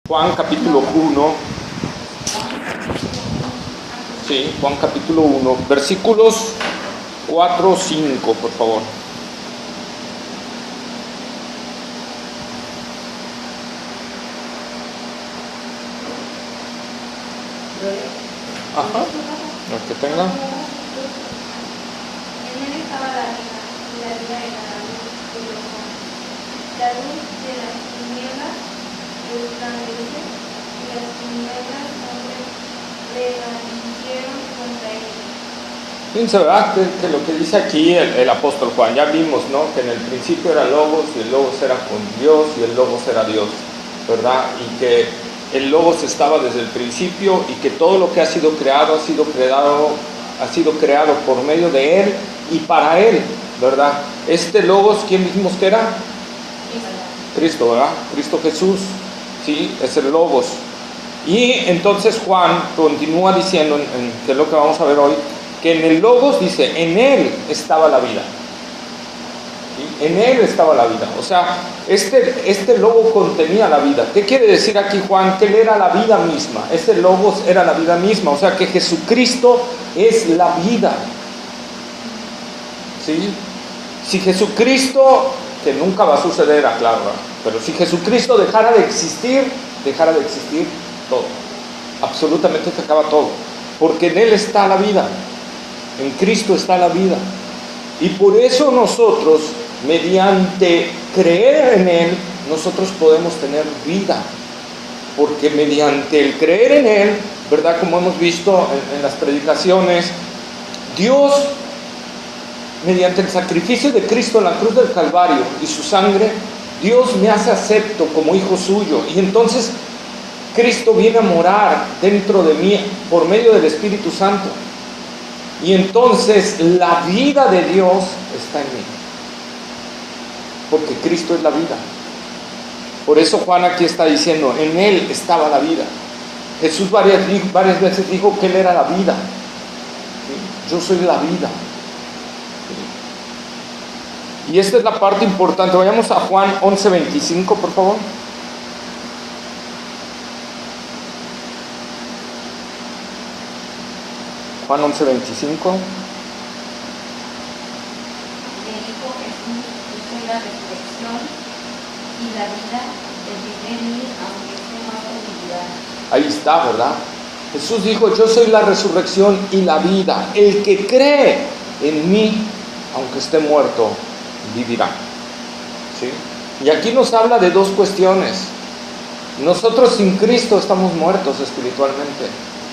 Juan capítulo 1, sí, Juan capítulo 1, versículos 4, 5, por favor. Ajá, el que tenga. En él estaba la vida, y la vida era la luz de los hombres. La luz de las tinieblas resplandece, y las tinieblas no prevalecieron contra ella. Fíjense, ¿verdad? Que lo que dice aquí el apóstol Juan, ya vimos, ¿no? Que en el principio era Logos, y el Logos era con Dios, y el Logos era Dios, ¿verdad? Y que el Logos estaba desde el principio, y que todo lo que ha sido creado ha sido creado por medio de Él y para Él, ¿verdad? Este Logos, ¿quién dijimos que era? Cristo, ¿verdad? Cristo Jesús, ¿sí? Es el Logos. Y entonces Juan continúa diciendo, que es lo que vamos a ver hoy, que en el Logos dice, en Él estaba la vida. ¿Sí? En Él estaba la vida. O sea, este Logos contenía la vida. ¿Qué quiere decir aquí Juan? Que Él era la vida misma. Ese Logos era la vida misma. O sea, que Jesucristo es la vida. ¿Sí? Si Jesucristo, que nunca va a suceder, aclaro, pero si Jesucristo dejara de existir todo. Absolutamente se acaba todo. Porque en Él está la vida. En Cristo está la vida. Y por eso nosotros, mediante creer en Él, nosotros podemos tener vida. Porque mediante el creer en Él, ¿verdad? Como hemos visto en las predicaciones, Dios, mediante el sacrificio de Cristo en la cruz del Calvario y su sangre, Dios me hace acepto como hijo suyo. Y entonces Cristo viene a morar dentro de mí por medio del Espíritu Santo. Y entonces la vida de Dios está en mí. Porque Cristo es la vida. Por eso Juan aquí está diciendo, en Él estaba la vida. Jesús varias veces dijo que Él era la vida. ¿Sí? Yo soy la vida. ¿Sí? Y esta es la parte importante. Vayamos a Juan 11:25, por favor. Juan 11:25. Le dijo Jesús, yo soy la resurrección y la vida, el que cree en mí, aunque esté muerto, vivirá. Ahí está, ¿verdad? Jesús dijo, yo soy la resurrección y la vida. El que cree en mí, aunque esté muerto, vivirá. ¿Sí? Y aquí nos habla de dos cuestiones. Nosotros sin Cristo estamos muertos espiritualmente.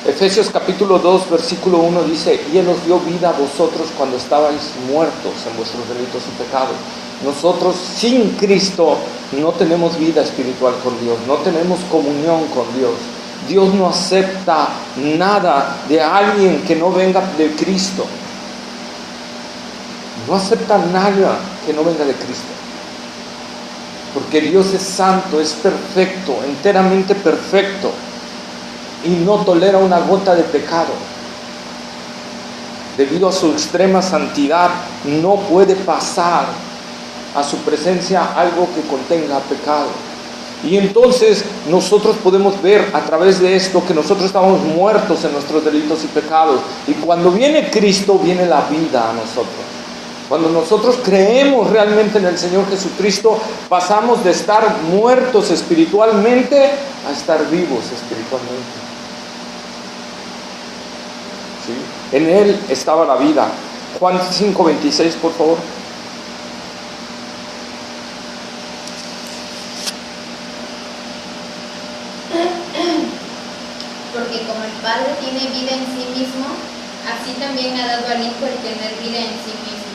Efesios capítulo 2, versículo 1 dice, y Él os dio vida a vosotros cuando estabais muertos en vuestros delitos y pecados. Nosotros sin Cristo no tenemos vida espiritual con Dios, no tenemos comunión con Dios. Dios no acepta nada de alguien que no venga de Cristo. No acepta nada que no venga de Cristo. Porque Dios es santo, es perfecto, enteramente perfecto. Y no tolera una gota de pecado. Debido a su extrema santidad, no puede pasar a su presencia algo que contenga pecado. Y entonces nosotros podemos ver a través de esto que nosotros estamos muertos en nuestros delitos y pecados. Y cuando viene Cristo, viene la vida a nosotros. Cuando nosotros creemos realmente en el Señor Jesucristo, pasamos de estar muertos espiritualmente a estar vivos espiritualmente. ¿Sí? En Él estaba la vida. Juan 5:26, por favor. Porque como el Padre tiene vida en sí mismo, así también ha dado al Hijo el tener vida en sí mismo.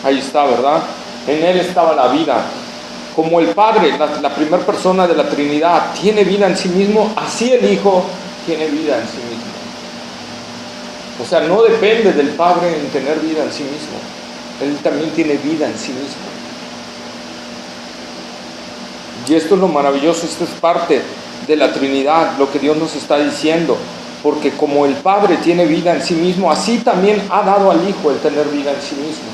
Ahí está, ¿verdad? En Él estaba la vida. Como el Padre, la primera persona de la Trinidad, tiene vida en sí mismo, así el Hijo tiene vida en sí mismo. O sea, no depende del Padre en tener vida en sí mismo. Él también tiene vida en sí mismo. Y esto es lo maravilloso, esto es parte de la Trinidad, lo que Dios nos está diciendo. Porque como el Padre tiene vida en sí mismo, así también ha dado al Hijo el tener vida en sí mismo.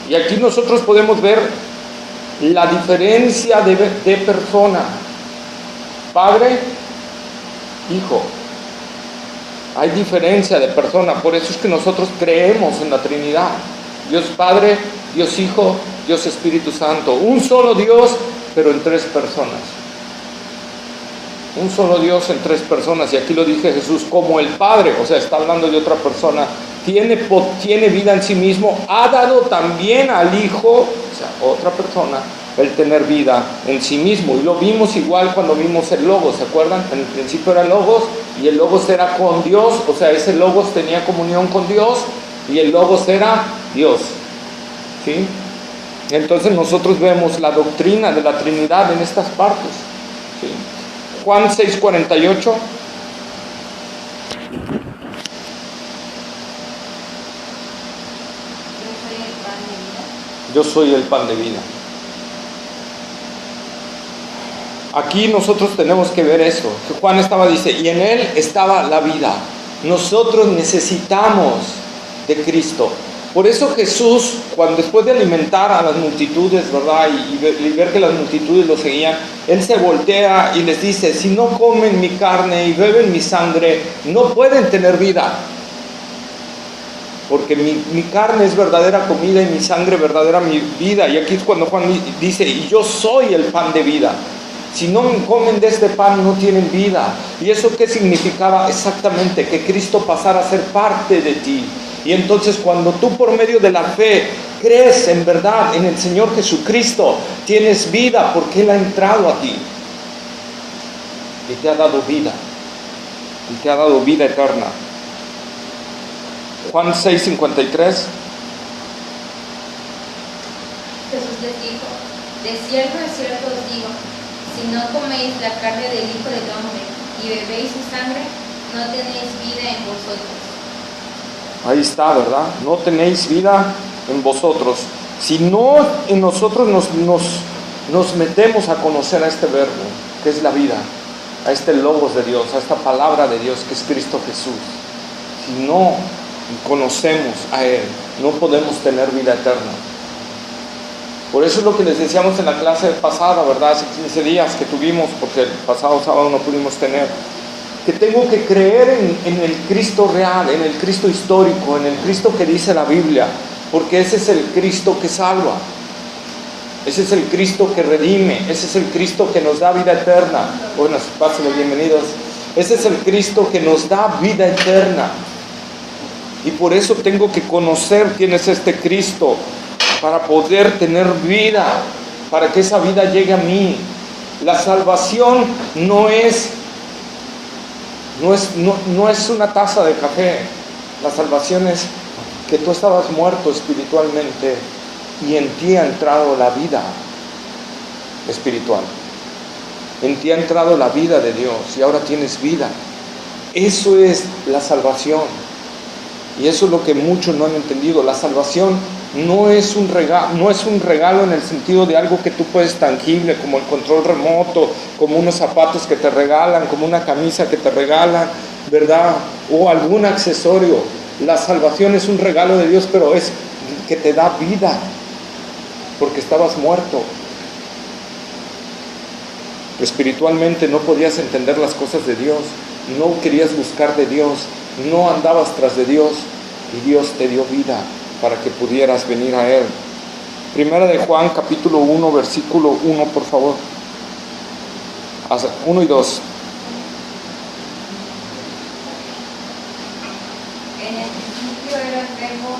Y aquí nosotros podemos ver la diferencia de persona. Padre, Hijo. Hay diferencia de persona, por eso es que nosotros creemos en la Trinidad. Dios Padre, Dios Hijo, Dios Espíritu Santo. Un solo Dios, pero en tres personas. Un solo Dios en tres personas. Y aquí lo dije Jesús, como el Padre, o sea, está hablando de otra persona, tiene vida en sí mismo, ha dado también al Hijo, o sea, otra persona, el tener vida en sí mismo. Y lo vimos igual cuando vimos el Logos, ¿se acuerdan? En el principio era Logos, y el Logos era con Dios, o sea, ese Logos tenía comunión con Dios, y el Logos era Dios, ¿sí? Entonces nosotros vemos la doctrina de la Trinidad en estas partes, ¿sí? Juan 6:48. Yo soy el pan de vida. Aquí nosotros tenemos que ver eso. Juan dice, y en él estaba la vida. Nosotros necesitamos de Cristo. Por eso Jesús, cuando después de alimentar a las multitudes, ¿verdad? Y ver que las multitudes lo seguían, Él se voltea y les dice, si no comen mi carne y beben mi sangre, no pueden tener vida. Porque mi carne es verdadera comida y mi sangre verdadera mi vida. Y aquí es cuando Juan dice, y yo soy el pan de vida. Si no comen de este pan no tienen vida. ¿Y eso qué significaba? Exactamente, que Cristo pasara a ser parte de ti. Y entonces cuando tú por medio de la fe crees en verdad en el Señor Jesucristo, tienes vida porque Él ha entrado a ti. Y te ha dado vida. Y te ha dado vida eterna. Juan 6:53. Jesús les dijo, de cierto os digo, si no coméis la carne del Hijo del Hombre y bebéis su sangre, no tenéis vida en vosotros. Ahí está, ¿verdad? No tenéis vida en vosotros. Si no en nosotros nos metemos a conocer a este verbo, que es la vida, a este Logos de Dios, a esta palabra de Dios que es Cristo Jesús. Si no conocemos a Él, no podemos tener vida eterna. Por eso es lo que les decíamos en la clase pasada, ¿verdad? Hace 15 días que tuvimos, porque el pasado sábado no pudimos tener. Que tengo que creer en el Cristo real, en el Cristo histórico, en el Cristo que dice la Biblia, porque ese es el Cristo que salva, ese es el Cristo que redime, ese es el Cristo que nos da vida eterna. Buenas, pásenle, bienvenidos. Ese es el Cristo que nos da vida eterna. Y por eso tengo que conocer quién es este Cristo, para poder tener vida, para que esa vida llegue a mí. La salvación no es una taza de café. La salvación es que tú estabas muerto espiritualmente y en ti ha entrado la vida espiritual. En ti ha entrado la vida de Dios y ahora tienes vida. Eso es la salvación. Y eso es lo que muchos no han entendido. La salvación no es un regalo en el sentido de algo que tú puedes tangible, como el control remoto, como unos zapatos que te regalan, como una camisa que te regalan, ¿verdad? O algún accesorio. La salvación es un regalo de Dios, pero es que te da vida, porque estabas muerto. Espiritualmente no podías entender las cosas de Dios, no querías buscar de Dios, no andabas tras de Dios, y Dios te dio vida para que pudieras venir a Él. Primera de Juan, capítulo 1, versículo 1, por favor. 1 y 2. En el principio era el verbo.